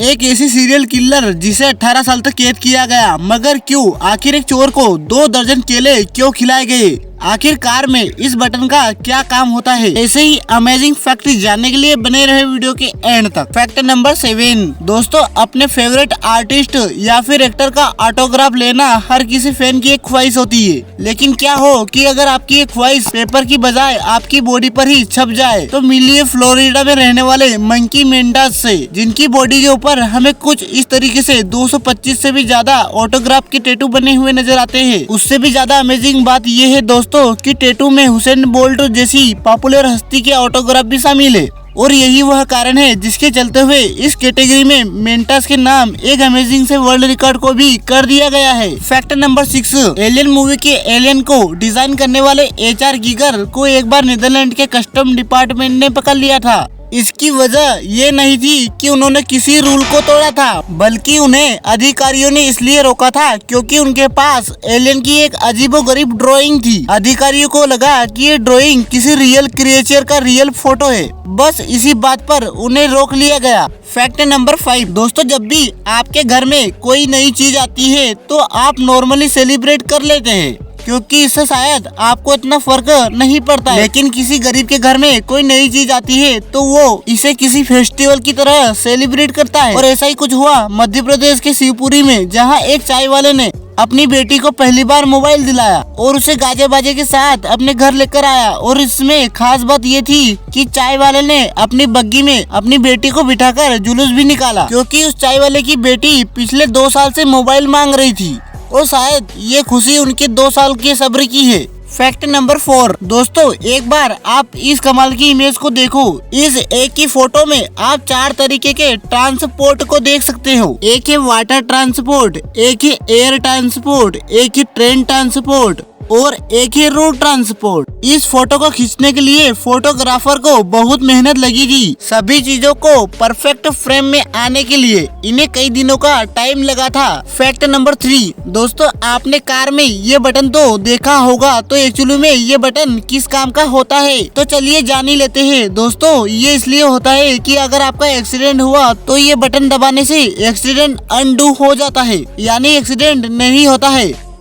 एक ऐसी serial killer जिसे 18 साल तक कैद किया गया, मगर क्यों? आखिर एक चोर को 2 दर्जन केले क्यों खिलाए गए? आखिर कार में इस बटन का क्या काम होता है? ऐसे ही अमेजिंग फैक्ट जानने के लिए बने रहे वीडियो के एंड तक। फैक्ट नंबर 7 दोस्तों, अपने फेवरेट आर्टिस्ट या फिर एक्टर का ऑटोग्राफ लेना हर किसी फैन की एक ख्वाहिश होती है, लेकिन क्या हो कि अगर आपकी एक ख्वाहिश पेपर की बजाय आपकी बॉडी पर ही छप जाए, तो मिलिए फ्लोरिडा में रहने वाले मंकी मेंढक से, जिनकी बॉडी के ऊपर हमें कुछ इस तरीके से 225 से भी ज्यादा ऑटोग्राफ के टैटू बने हुए नजर आते हैं। उससे भी ज्यादा अमेजिंग बात यह है दोस्तों कि टैटू में हुसैन बोल्ट जैसी पॉपुलर हस्ती के ऑटोग्राफ भी शामिल है, और यही वह कारण है जिसके चलते हुए इस कैटेगरी में मेंटास के नाम एक अमेजिंग से वर्ल्ड रिकॉर्ड को भी कर दिया गया है। फैक्ट नंबर 6 एलियन मूवी के एलियन को डिजाइन करने वाले HR गीगर को एक बार नीदरलैंड के कस्टम डिपार्टमेंट ने पकड़ लिया था। इसकी वजह ये नहीं थी कि उन्होंने किसी रूल को तोड़ा था, बल्कि उन्हें अधिकारियों ने इसलिए रोका था क्योंकि उनके पास एलियन की एक अजीबोगरीब ड्राइंग थी। अधिकारियों को लगा कि ये ड्राइंग किसी रियल क्रिएचर का रियल फोटो है, बस इसी बात पर उन्हें रोक लिया गया। फैक्ट नंबर 5 दोस्तों, जब भी आपके घर में कोई नई चीज आती है तो आप नॉर्मली सेलिब्रेट कर लेते हैं, क्योंकि इससे शायद आपको इतना फर्क नहीं पड़ता, लेकिन किसी गरीब के घर में कोई नई चीज आती है तो वो इसे किसी फेस्टिवल की तरह सेलिब्रेट करता है। और ऐसा ही कुछ हुआ मध्य प्रदेश के शिवपुरी में, जहां एक चाय वाले ने अपनी बेटी को पहली बार मोबाइल दिलाया और उसे गाजे बाजे के साथ अपने घर लेकर आया। और इसमें खास बात ये थी कि चाय वाले ने अपनी बग्गी में अपनी बेटी को बिठाकर जुलूस भी निकाला, क्योंकि उस चाय वाले की बेटी पिछले 2 साल से मोबाइल मांग रही थी, और शायद ये खुशी उनके 2 साल के सब्र की है। फैक्ट नंबर 4 दोस्तों, एक बार आप इस कमाल की इमेज को देखो। इस एक की फोटो में आप 4 तरीके के ट्रांसपोर्ट को देख सकते हो। एक है वाटर ट्रांसपोर्ट, एक है एयर ट्रांसपोर्ट, एक है ट्रेन ट्रांसपोर्ट और एक है रोड ट्रांसपोर्ट। इस फोटो को खींचने के लिए फोटोग्राफर को बहुत मेहनत लगेगी। सभी चीजों को परफेक्ट फ्रेम में आने के लिए इन्हें कई दिनों का टाइम लगा था। फैक्ट नंबर 3 दोस्तों, आपने कार में ये बटन तो देखा होगा, तो एक्चुअली में ये बटन किस काम का होता है, तो चलिए जान ही लेते हैं। दोस्तों, ये इसलिए होता है कि अगर आपका एक्सीडेंट हुआ तो ये बटन दबाने से एक्सीडेंट अनडू हो जाता है, यानी एक्सीडेंट नहीं होता है।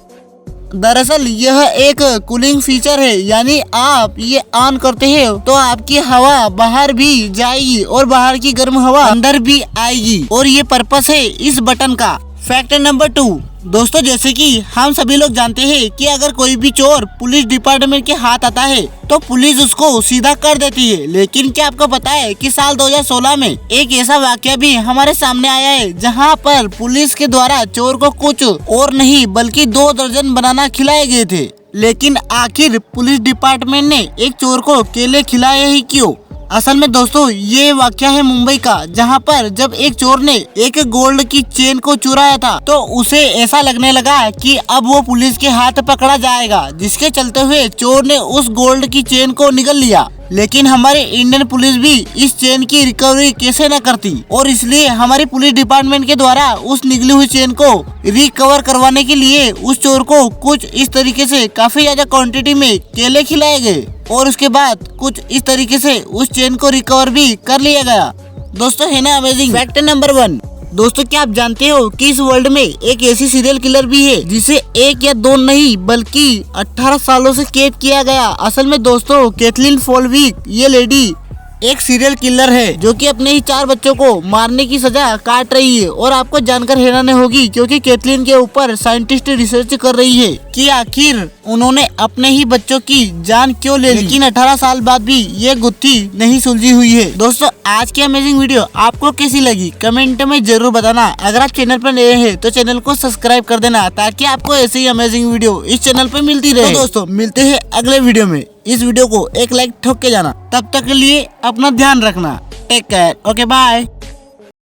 दरअसल यह एक कूलिंग फीचर है, यानी आप ये ऑन करते हैं तो आपकी हवा बाहर भी जाएगी और बाहर की गर्म हवा अंदर भी आएगी, और ये पर्पस है इस बटन का। फैक्ट नंबर 2 दोस्तों, जैसे कि हम सभी लोग जानते हैं कि अगर कोई भी चोर पुलिस डिपार्टमेंट के हाथ आता है तो पुलिस उसको सीधा कर देती है, लेकिन क्या आपको पता है कि साल 2016 में एक ऐसा वाकया भी हमारे सामने आया है, जहां पर पुलिस के द्वारा चोर को कुछ और नहीं बल्कि 2 दर्जन बनाना खिलाए गए थे। लेकिन आखिर पुलिस डिपार्टमेंट ने एक चोर को केले खिलाए ही क्यों? असल में दोस्तों, ये वाकया है मुंबई का, जहां पर जब एक चोर ने एक गोल्ड की चेन को चुराया था तो उसे ऐसा लगने लगा कि अब वो पुलिस के हाथ पकड़ा जाएगा, जिसके चलते हुए चोर ने उस गोल्ड की चेन को निगल लिया। लेकिन हमारी इंडियन पुलिस भी इस चेन की रिकवरी कैसे न करती, और इसलिए हमारी पुलिस डिपार्टमेंट के द्वारा उस निगली हुई चेन को रिकवर करवाने के लिए उस चोर को कुछ इस तरीके से काफी ज्यादा क्वांटिटी में केले खिलाए गए, और उसके बाद कुछ इस तरीके से उस चेन को रिकवर भी कर लिया गया। दोस्तों, है ना अमेजिंग। फैक्ट नंबर 1 दोस्तों, क्या आप जानते हो कि इस वर्ल्ड में एक ऐसी सीरियल किलर भी है जिसे 1 या 2 नहीं बल्कि 18 सालों से कैद किया गया। असल में दोस्तों, कैथलीन फॉलविक ये लेडी एक सीरियल किलर है जो कि अपने ही 4 बच्चों को मारने की सजा काट रही है, और आपको जानकर हैरानी होगी क्योंकि कैथलीन के ऊपर साइंटिस्ट रिसर्च कर रही है कि आखिर उन्होंने अपने ही बच्चों की जान क्यों ले ली। लेकिन 18 साल बाद भी ये गुत्थी नहीं सुलझी हुई है। दोस्तों, आज की अमेजिंग वीडियो आपको कैसी लगी कमेंट में जरूर बताना। अगर आप चैनल पर नए हैं तो चैनल को सब्सक्राइब कर देना, ताकि आपको ऐसे ही अमेजिंग वीडियो इस चैनल पर मिलती रहे। तो दोस्तों, मिलते हैं अगले वीडियो में। इस वीडियो को एक लाइक ठोक के जाना। तब तक के लिए अपना ध्यान रखना। Take care. Okay, bye.